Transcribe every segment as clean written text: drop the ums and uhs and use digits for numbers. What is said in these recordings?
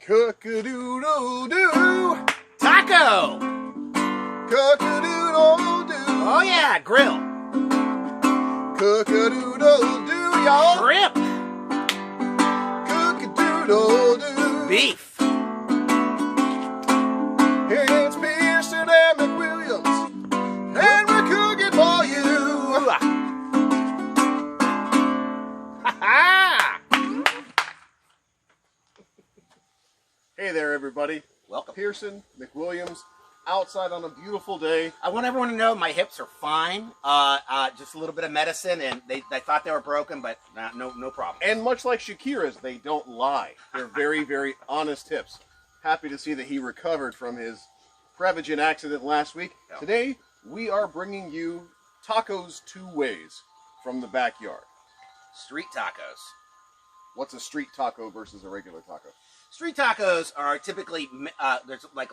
Cock-a-doodle-doo. Taco! Cock-a-doodle-doo. Oh yeah, grill. Cock-a-doodle-doo, y'all. Shrimp. Cock-a-doodle-doo. Beef. It's Pearson and McWilliams, and we're cooking for you. Hey there, everybody. Welcome. Pearson, McWilliams, outside on a beautiful day. I want everyone to know my hips are fine. Just a little bit of medicine, and they thought they were broken, but no problem. And much like Shakira's, they don't lie. They're very, very honest hips. Happy to see that he recovered from his Prevagen accident last week. Yeah. Today, we are bringing you tacos two ways from the backyard. Street tacos. What's a street taco versus a regular taco? Street tacos are typically, there's like,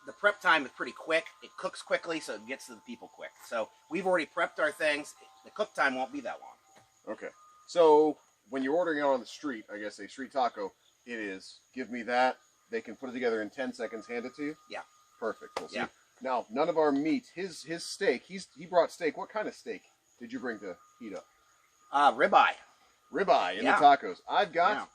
the prep time is pretty quick. It cooks quickly, so it gets to the people quick. So we've already prepped our things. The cook time won't be that long. Okay. So when you're ordering out on the street, I guess a street taco, it is, give me that. They can put it together in 10 seconds, hand it to you? Yeah. Perfect. We'll see. Yeah. Now, none of our meat, his steak, he brought steak. What kind of steak did you bring to heat up? Ribeye. Ribeye in Yeah. the tacos. I've got Yeah.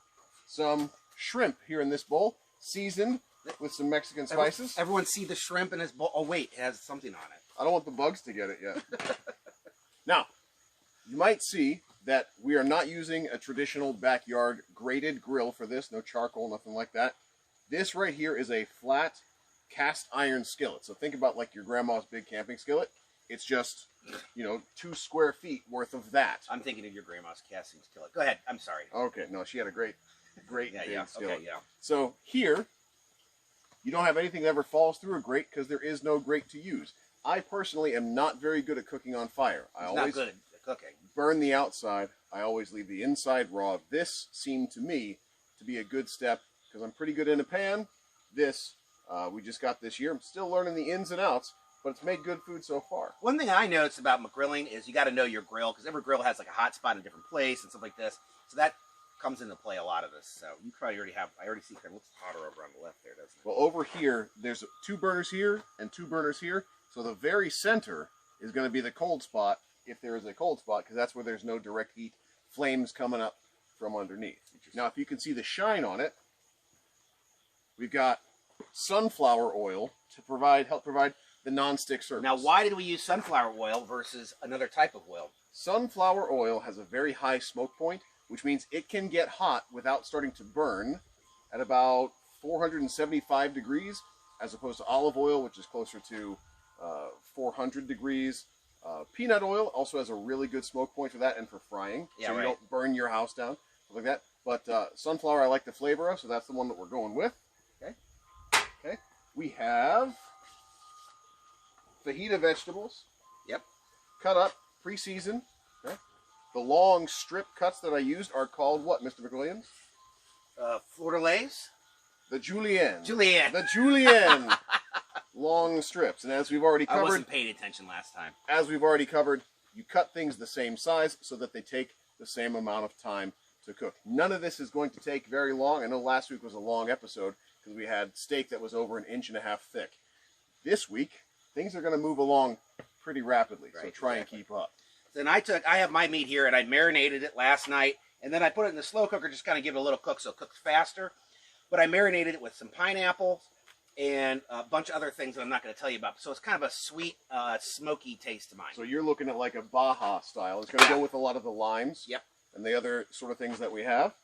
some shrimp here in this bowl, seasoned with some Mexican spices. Everyone see the shrimp in his bowl. Oh wait, it has something on it. I don't want the bugs to get it yet. Now, you might see that we are not using a traditional backyard grated grill for this. No charcoal, nothing like that. This right here is a flat cast iron skillet. So think about like your grandma's big camping skillet. It's just, 2 square feet worth of that. I'm thinking of your grandma's casting skillet. Go ahead. I'm sorry. Okay, no, she had a great big skillet. Okay, yeah. So here, you don't have anything that ever falls through a grate because there is no grate to use. I personally am not very good at cooking on fire. I always not good at cooking. burn the outside. I always leave the inside raw. This seemed to me to be a good step because I'm pretty good in a pan. This, we just got this year. I'm still learning the ins and outs, but it's made good food so far. One thing I noticed about grilling is you got to know your grill because every grill has like a hot spot in a different place and stuff like this. So that comes into play a lot of this. So you probably already have. I already see it looks hotter over on the left there, doesn't it? Well, over here, there's 2 burners here and 2 burners here. So the very center is going to be the cold spot, if there is a cold spot, because that's where there's no direct heat, flames coming up from underneath. Now, if you can see the shine on it, we've got sunflower oil to help provide the non-stick surface. Now, why did we use sunflower oil versus another type of oil? Sunflower oil has a very high smoke point, which means it can get hot without starting to burn at about 475 degrees, as opposed to olive oil, which is closer to 400 degrees. Peanut oil also has a really good smoke point for that and for frying, so you don't burn your house down, stuff like that. But sunflower I like the flavor of, so that's the one that we're going with. Okay. We have Fajita Vegetables. Yep. Cut up, pre-seasoned. Okay. The long strip cuts that I used are called what, Mr. McWilliams? Fleur-de-lis? The julienne. Julienne. The julienne. Long strips. And as we've already covered... I wasn't paying attention last time. As we've already covered, you cut things the same size so that they take the same amount of time to cook. None of this is going to take very long. I know last week was a long episode because we had steak that was over 1.5 inches thick. This week, things are going to move along pretty rapidly, so try and keep up. Then I have my meat here, and I marinated it last night, and then I put it in the slow cooker, just kind of give it a little cook so it cooks faster. But I marinated it with some pineapple and a bunch of other things that I'm not going to tell you about. So it's kind of a sweet, smoky taste to mine. So you're looking at like a Baja style. It's going to go with a lot of the limes. Yep. And the other sort of things that we have.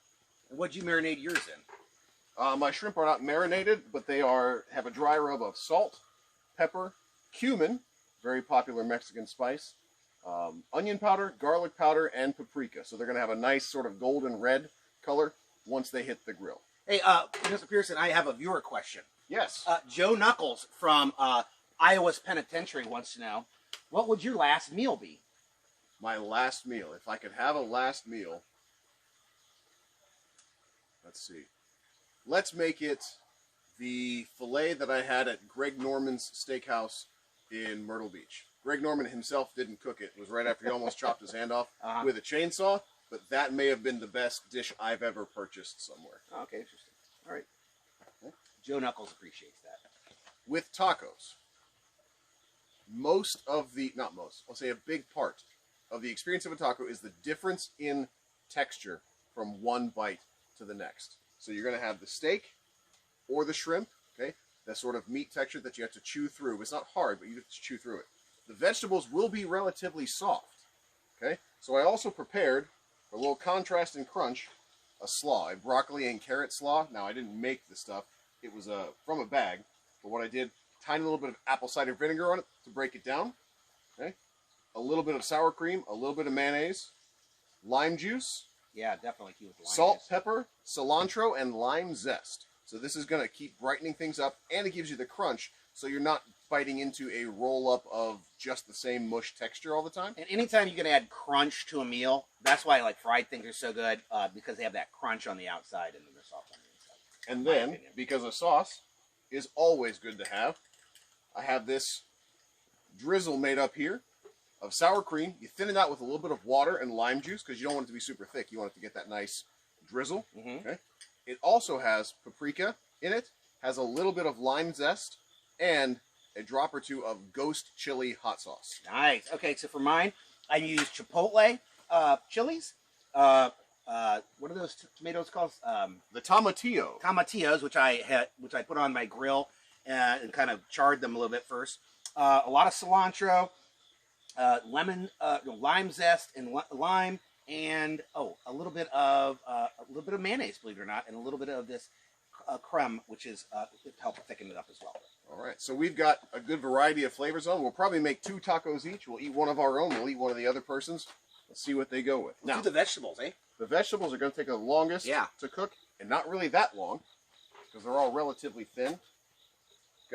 And what'd you marinate yours in? My shrimp are not marinated, but they have a dry rub of salt, pepper, cumin, very popular Mexican spice, onion powder, garlic powder, and paprika. So they're going to have a nice sort of golden red color once they hit the grill. Hey, Mr. Pearson, I have a viewer question. Yes. Joe Knuckles from Iowa's Penitentiary wants to know, what would your last meal be? My last meal. If I could have a last meal, let's see. Let's make it the filet that I had at Greg Norman's Steakhouse in Myrtle Beach. Greg Norman himself didn't cook it. It was right after he almost chopped his hand off with a chainsaw, but that may have been the best dish I've ever purchased somewhere. Okay, interesting. All right. Joe Knuckles appreciates that. With tacos, I'll say a big part of the experience of a taco is the difference in texture from one bite to the next. So you're going to have the steak or the shrimp, okay? That sort of meat texture that you have to chew through. It's not hard, but you have to chew through it. The vegetables will be relatively soft, okay? So I also prepared, for a little contrast and crunch, a slaw, a broccoli and carrot slaw. Now, I didn't make the stuff. It was from a bag. But what I did, tiny little bit of apple cider vinegar on it to break it down, okay? A little bit of sour cream, a little bit of mayonnaise, lime juice, Yeah, definitely cute with lime salt, juice. pepper, cilantro, and lime zest. So this is going to keep brightening things up, and it gives you the crunch, so you're not biting into a roll-up of just the same mush texture all the time. And anytime you can add crunch to a meal, that's why like fried things are so good, because they have that crunch on the outside and then they're soft on the inside. And then, because a sauce is always good to have, I have this drizzle made up here of sour cream. You thin it out with a little bit of water and lime juice because you don't want it to be super thick. You want it to get that nice drizzle. Okay. It also has paprika in it, has a little bit of lime zest, and a drop or two of ghost chili hot sauce. Nice. Okay, so for mine, I use chipotle chilies. What are those tomatoes called? The tomatillo. Tomatillos, which I put on my grill and kind of charred them a little bit first. A lot of cilantro, lemon, lime zest, and lime, and a little bit of mayonnaise, believe it or not, and a little bit of this creme, which is to help thicken it up as well. All right, so we've got a good variety of flavors on. We'll probably make 2 tacos each. We'll eat one of our own. We'll eat one of the other person's. Let's see what they go with. Now, do the vegetables, eh? The vegetables are going to take the longest to cook, and not really that long, because they're all relatively thin.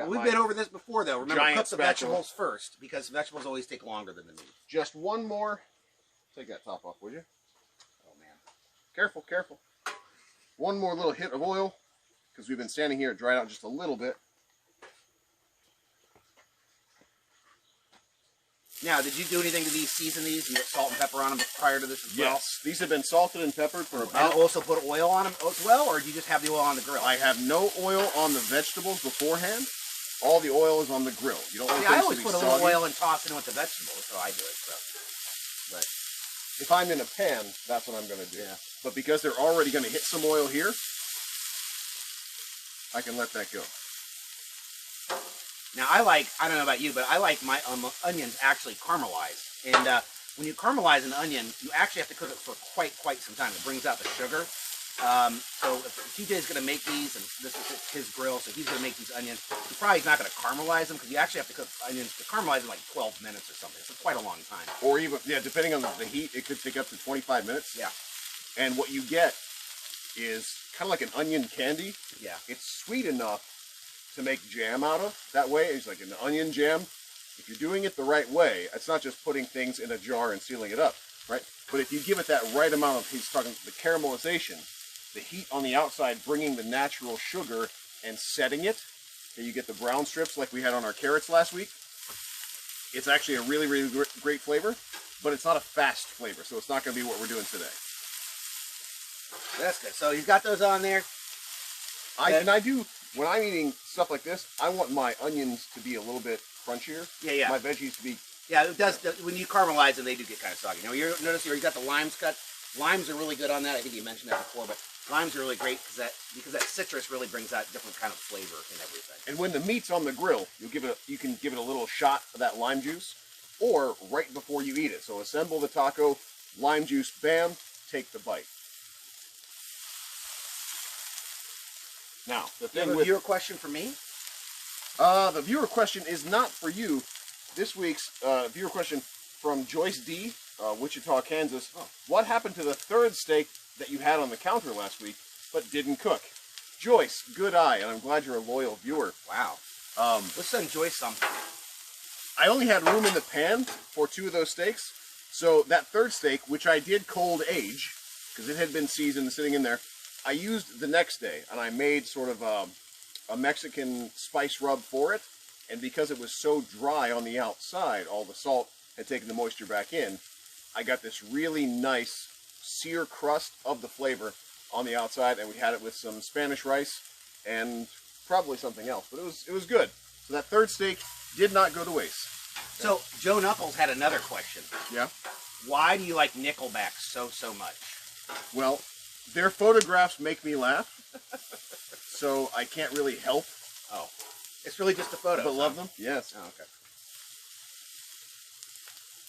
We've been over this before, though. Remember, cook the spatula. vegetables first, because vegetables always take longer than the meat. Just one more. Take that top off, would you? Oh, man. Careful, careful. One more little hit of oil, because we've been standing here. It dried out just a little bit. Now, did you do anything to season these and get salt and pepper on them prior to this as well? Yes, these have been salted and peppered for about... And also put oil on them as well, or do you just have the oil on the grill? I have no oil on the vegetables beforehand. All the oil is on the grill. You don't want I things always to be put a little soggy. oil and toss it in with the vegetables, so I do it. So. Right. If I'm in a pan, that's what I'm going to do. Yeah. But because they're already going to hit some oil here, I can let that go. Now, I don't know about you, but I like my onions actually caramelized. And when you caramelize an onion, you actually have to cook it for quite some time. It brings out the sugar. So if TJ's going to make these, and this is his grill, so he's going to make these onions. He's probably not going to caramelize them, because you actually have to cook onions to caramelize in like 12 minutes or something. It's quite a long time. Or even, depending on the heat, it could take up to 25 minutes. Yeah. And what you get is kind of like an onion candy. Yeah. It's sweet enough to make jam out of. That way, it's like an onion jam. If you're doing it the right way, it's not just putting things in a jar and sealing it up, right? But if you give it that right amount of, he's talking the caramelization, the heat on the outside bringing the natural sugar and setting it, so you get the brown strips like we had on our carrots last week. It's actually a really, really great flavor, but it's not a fast flavor, so it's not going to be what we're doing today. That's good. So he's got those on there. When I'm eating stuff like this, I want my onions to be a little bit crunchier. Yeah. My veggies to be... Yeah, it does. When you caramelize them, they do get kind of soggy. Now, notice here, you got the limes cut. Limes are really good on that. I think you mentioned that before, but limes are really great because that citrus really brings out different kind of flavor in everything. And when the meat's on the grill, you can give it a little shot of that lime juice, or right before you eat it. So assemble the taco, lime juice, bam, take the bite. Now, the thing You have a viewer question for me? the viewer question is not for you. This week's viewer question from Joyce D, Wichita, Kansas. Oh. What happened to the third steak that you had on the counter last week, but didn't cook? Joyce, good eye, and I'm glad you're a loyal viewer. Wow. Let's send Joyce something. I only had room in the pan for 2 of those steaks, so that third steak, which I did cold age, because it had been seasoned and sitting in there, I used the next day, and I made sort of a Mexican spice rub for it, and because it was so dry on the outside, all the salt had taken the moisture back in, I got this really nice sear crust of the flavor on the outside, and we had it with some Spanish rice and probably something else, but it was good. So that third steak did not go to waste. So Joe Knuckles had another question. Yeah. Why do you like Nickelback so much? Well, their photographs make me laugh, so I can't really help. Oh, it's really just a photo. But love them. Yes. Oh, okay.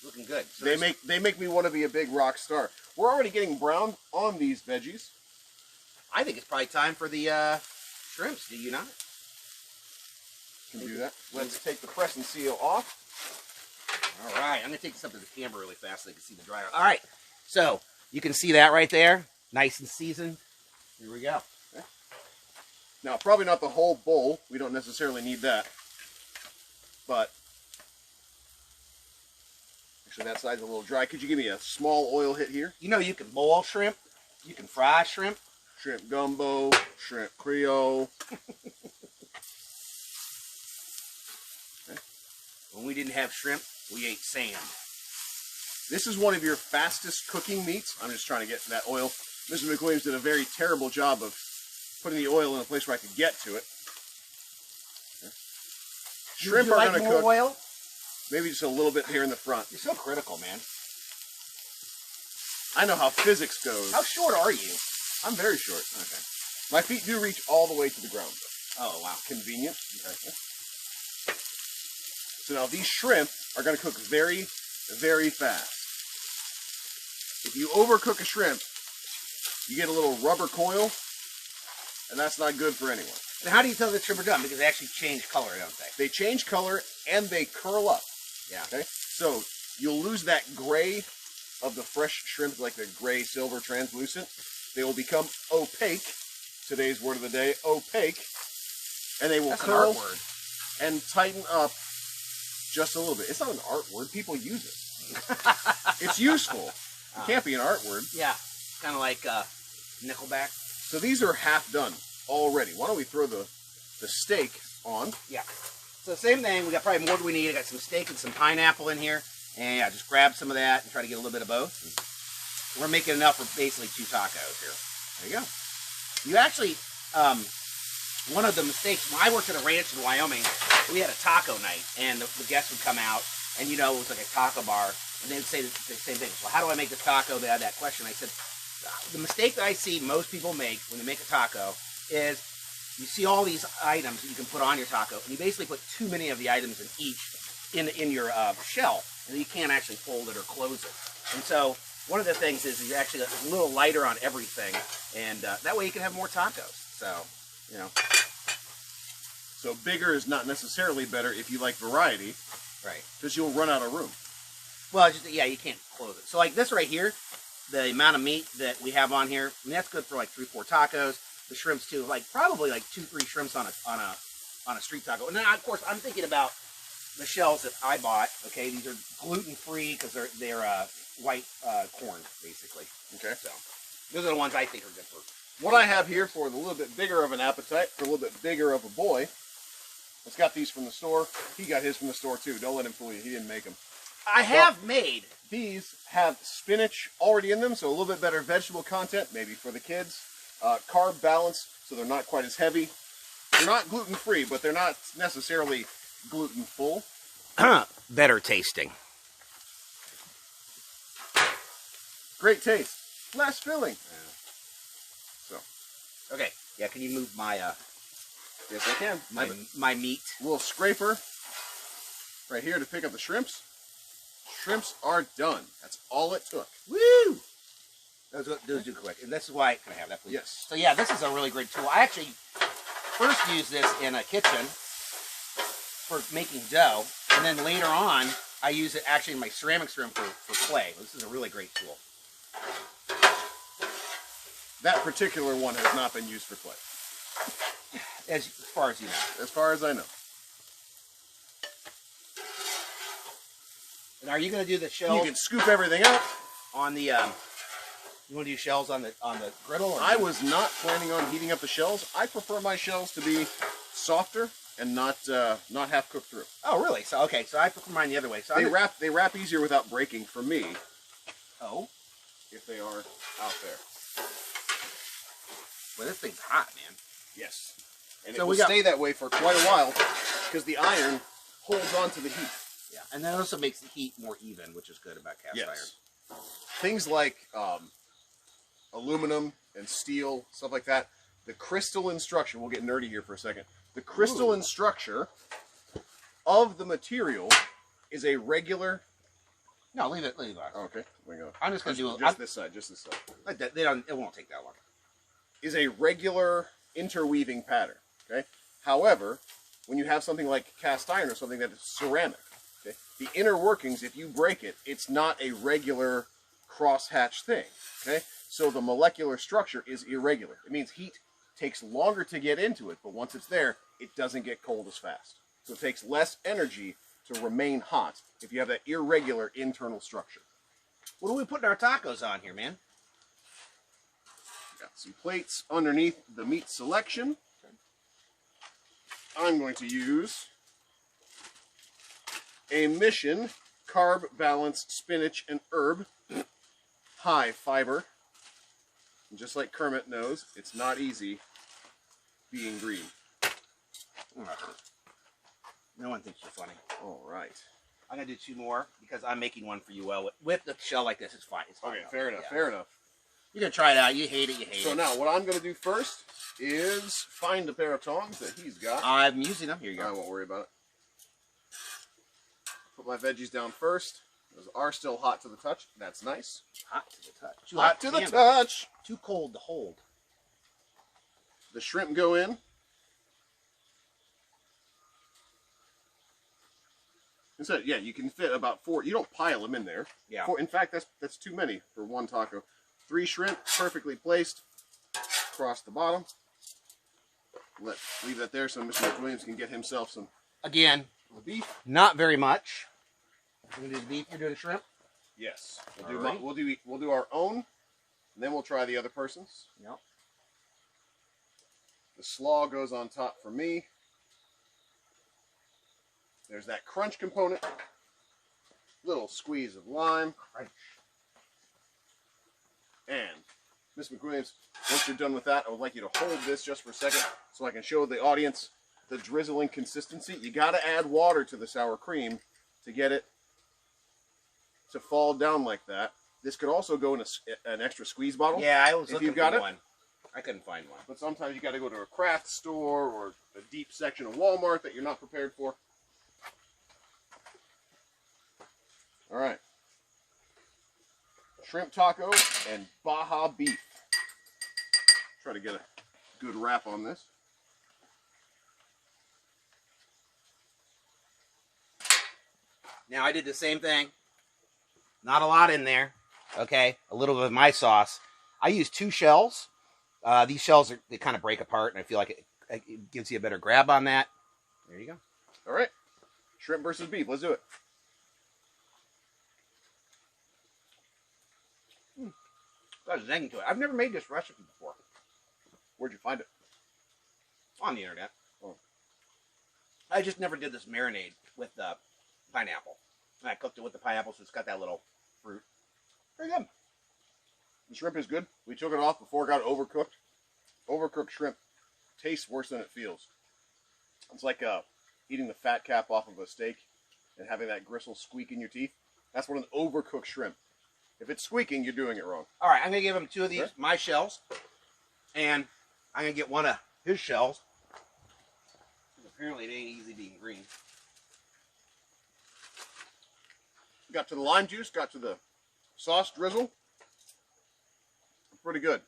Looking good. So they make me want to be a big rock star. We're already getting brown on these veggies. I think it's probably time for the shrimps. Do you not? Can do that. Let's take the press and seal off. All right, I'm gonna take this up to the camera really fast so they can see the dryer. All right, so you can see that right there, nice and seasoned. Here we go. Okay. Now, probably not the whole bowl. We don't necessarily need that, but actually that side's a little dry. Could you give me a small oil hit here? You know, you can boil shrimp, you can fry shrimp, shrimp gumbo, shrimp creole. When we didn't have shrimp, we ate sand. This is one of your fastest cooking meats. I'm just trying to get that oil. Mr. McWilliams did a very terrible job of putting the oil in a place where I could get to it. Okay. Shrimp are going to cook. Oil? Maybe just a little bit here in the front. You're so critical, man. I know how physics goes. How short are you? I'm very short. Okay. My feet do reach all the way to the ground. Oh, wow. Convenient. Okay. So now these shrimp are going to cook very, very fast. If you overcook a shrimp, you get a little rubber coil, and that's not good for anyone. And how do you tell the shrimp are done? Because they actually change color, don't they? They change color and they curl up. Yeah. Okay. So you'll lose that gray of the fresh shrimp, like the gray, silver, translucent. They will become opaque. Today's word of the day, opaque, and they will That's curl an art word. and tighten up just a little bit. It's not an art word. People use it. It's useful. It can't be an art word. Yeah. Kind of like Nickelback. So these are half done already. Why don't we throw the steak on? Yeah. So same thing. We got probably more than we need. I got some steak and some pineapple in here. And yeah, just grab some of that and try to get a little bit of both. And we're making enough for basically 2 tacos here. There you go. You actually, one of the mistakes, when I worked at a ranch in Wyoming, we had a taco night, and the guests would come out, and you know, it was like a taco bar, and they'd say the same thing. Well, how do I make this taco? They had that question. I said, the mistake that I see most people make when they make a taco is you see all these items that you can put on your taco, and you basically put too many of the items in each in your shell, and you can't actually fold it or close it. And so one of the things is you're actually a little lighter on everything, and that way you can have more tacos. So, you know. So bigger is not necessarily better if you like variety. Right. Because you'll run out of room. Well, just, yeah, you can't close it. So like this right here, the amount of meat that we have on here, I mean, that's good for like 3-4 tacos. The shrimps too, like probably like 2-3 shrimps on a street taco. And then of course I'm thinking about the shells that I bought. Okay, these are gluten-free because they're white corn basically. Okay. So those are the ones I think are good for. What I have here for the little bit bigger of an appetite, for a little bit bigger of a boy, has got these from the store. He got his from the store too. Don't let him fool you. He didn't make them. I have made. These have spinach already in them, so a little bit better vegetable content, maybe for the kids. Carb balance, so they're not quite as heavy. They're not gluten-free, but they're not necessarily gluten-full. Better tasting. Great taste. Less filling. So. Okay. Yeah, can you move my Yes, I can. my meat? A little scraper right here to pick up the shrimps. Shrimps are done. That's all it took. Woo! Those do quick. And this is why, can I have that please? Yes. So yeah, this is a really great tool. I actually first used this in a kitchen for making dough. And then later on, I use it actually in my ceramics room for clay. This is a really great tool. That particular one has not been used for clay. As far as you know. As far as I know. And are you going to do the shells? You can scoop everything out on the you want to do shells on the griddle? Or I was not planning on heating up the shells. I prefer my shells to be softer and not half cooked through. Oh, really? So okay, so I prefer mine the other way. So they wrap easier without breaking for me. Oh, if they are out there. Well, this thing's hot, man. Yes. And So it will stay that way for quite a while because the iron holds on to the heat. Yeah, and that also makes the heat more even, which is good about cast iron. Things like aluminum and steel, stuff like that, the crystalline structure, we'll get nerdy here for a second, the crystalline structure of the material is a regular... No, leave it. Oh, okay. I'm just going to do just this side. It won't take that long. Is a regular interweaving pattern, okay? However, when you have something like cast iron or something that is ceramic, okay, the inner workings, if you break it, it's not a regular crosshatch thing, okay? So the molecular structure is irregular. It means heat takes longer to get into it, but once it's there, it doesn't get cold as fast. So it takes less energy to remain hot if you have that irregular internal structure. What are we putting our tacos on here, man? Got some plates underneath the meat selection. I'm going to use a Mission Carb Balance Spinach and Herb, high fiber. And just like Kermit knows, it's not easy being green. No one thinks you're funny. All right. I'm going to do 2 more because I'm making one for you with the shell like this. It's fine. It's fine. Okay, fair enough, fair enough. You're going to try it out. You hate it, you hate it. So now, what I'm going to do first is find a pair of tongs that he's got. I'm using them. Here you go. I won't worry about it. Put my veggies down first. Those are still hot to the touch. That's nice. Hot to the touch. Too hot to the touch. Too cold to hold. The shrimp go in. Instead, yeah, you can fit about 4. You don't pile them in there. Yeah. 4, in fact, that's too many for one taco. 3 shrimp, perfectly placed across the bottom. Leave that there so Mr. McWilliams can get himself some. Again, beef. Not very much. We're gonna do the beef. You're doing the shrimp. Yes. We'll do our own, and then we'll try the other person's. Yep. The slaw goes on top for me. There's that crunch component. Little squeeze of lime. Crunch. And Miss McWilliams, once you're done with that, I would like you to hold this just for a second so I can show the audience the drizzling consistency. You got to add water to the sour cream to get it to fall down like that. This could also go in an extra squeeze bottle. Yeah, I was looking for one. I couldn't find one. But sometimes you got to go to a craft store or a deep section of Walmart that you're not prepared for. All right. Shrimp taco and Baja beef. Try to get a good wrap on this. Now I did the same thing. Not a lot in there. Okay, a little bit of my sauce. I used 2 shells. These shells they kind of break apart, and I feel like it gives you a better grab on that. There you go. All right, shrimp versus beef. Let's do it. Got a zing to it. I've never made this recipe before. Where'd you find it? On the internet. Oh. I just never did this marinade with the pineapple. And I cooked it with the pineapple, so it's got that little fruit. Very good. The shrimp is good. We took it off before it got overcooked. Overcooked shrimp tastes worse than it feels. It's like eating the fat cap off of a steak and having that gristle squeak in your teeth. That's what an overcooked shrimp. If it's squeaking, you're doing it wrong. All right, I'm going to give him 2 of these, okay, my shells. And I'm going to get one of his shells. Apparently it ain't easy being green. Got to the lime juice, got to the sauce drizzle. Pretty good.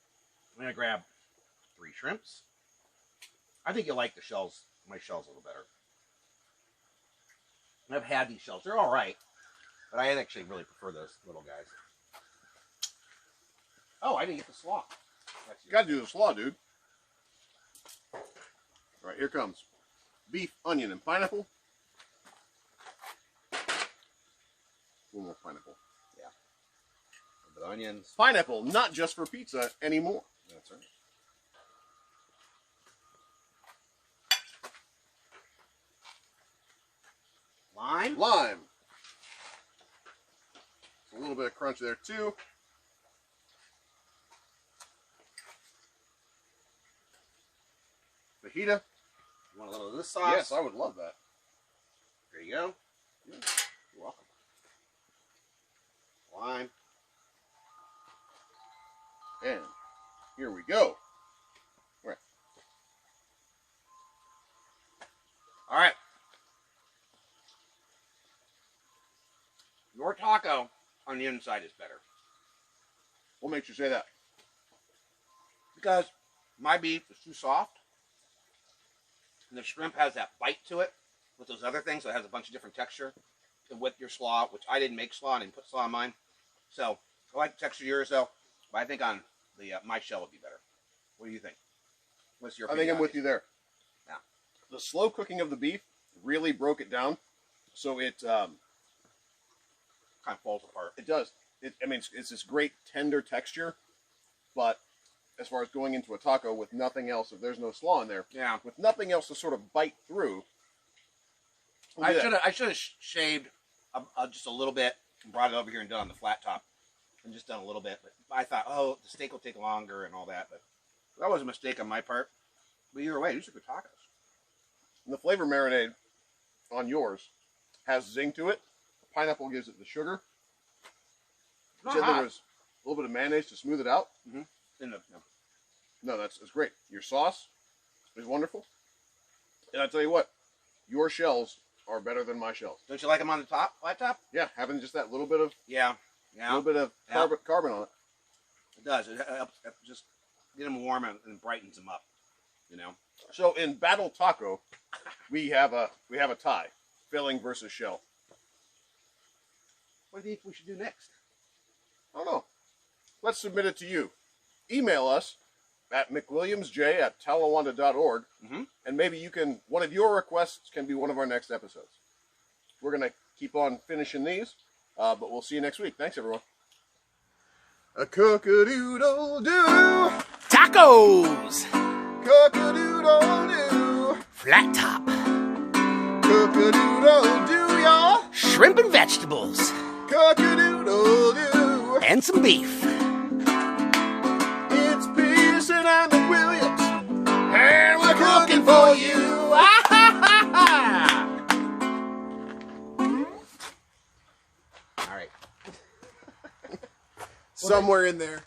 I'm going to grab 3 shrimps. I think you'll like the shells, my shells a little better. I've had these shells. They're all right. But I actually really prefer those little guys. Oh, I didn't get the slaw. Got to do the slaw, dude. All right, here comes beef, onion, and pineapple. One more pineapple. Yeah. A little bit of onions. Pineapple, not just for pizza anymore. That's right. Lime. Lime. A little bit of crunch there too. Fajita You want a little of this sauce? Yes, I would love that. There you go. Yeah. You're welcome. Lime. And here we go. Right. All right. Your taco on the inside is better. What makes you say that? Because my beef is too soft. And the shrimp has that bite to it with those other things. So it has a bunch of different texture. And with your slaw, which I didn't make slaw, I didn't put slaw on mine. So I like the texture of yours though. But I think on the my shell would be better. What do you think? What's your opinion? I think I'm with you there. Yeah. The slow cooking of the beef really broke it down. So it kind of falls apart. it does. It's this great tender texture, but as far as going into a taco with nothing else, if there's no slaw in there, Yeah. with nothing else to sort of bite through. I should have shaved just a little bit and brought it over here and done on the flat top. And just done a little bit. But I thought, oh, the steak will take longer and all that. But that was a mistake on my part. But either way, these are good tacos. And the flavor marinade on yours has zing to it. Pineapple gives it the sugar. You said there was a little bit of mayonnaise to smooth it out. Mm-hmm. No, that's great. Your sauce is wonderful. And I tell you what, your shells are better than my shells. Don't you like them on the top, flat top? Yeah, having just that little bit of Yeah. carbon on it. It does. It helps just get them warm and brightens them up. You know. So in Battle Taco, we have a tie, filling versus shell. What do you think we should do next? I don't know. Let's submit it to you. Email us at mcwilliamsj@talawanda.org, and maybe one of your requests can be one of our next episodes. We're gonna keep on finishing these, but we'll see you next week. Thanks, everyone. A cock-a-doodle-doo. Tacos. Cock-a-doodle-doo. Flat top. Cock-a-doodle-doo, y'all. Shrimp and vegetables. Cock-a-doodle-doo. And some beef. It's Pearson and McWilliams, and we're cooking for you. All right. Somewhere in there.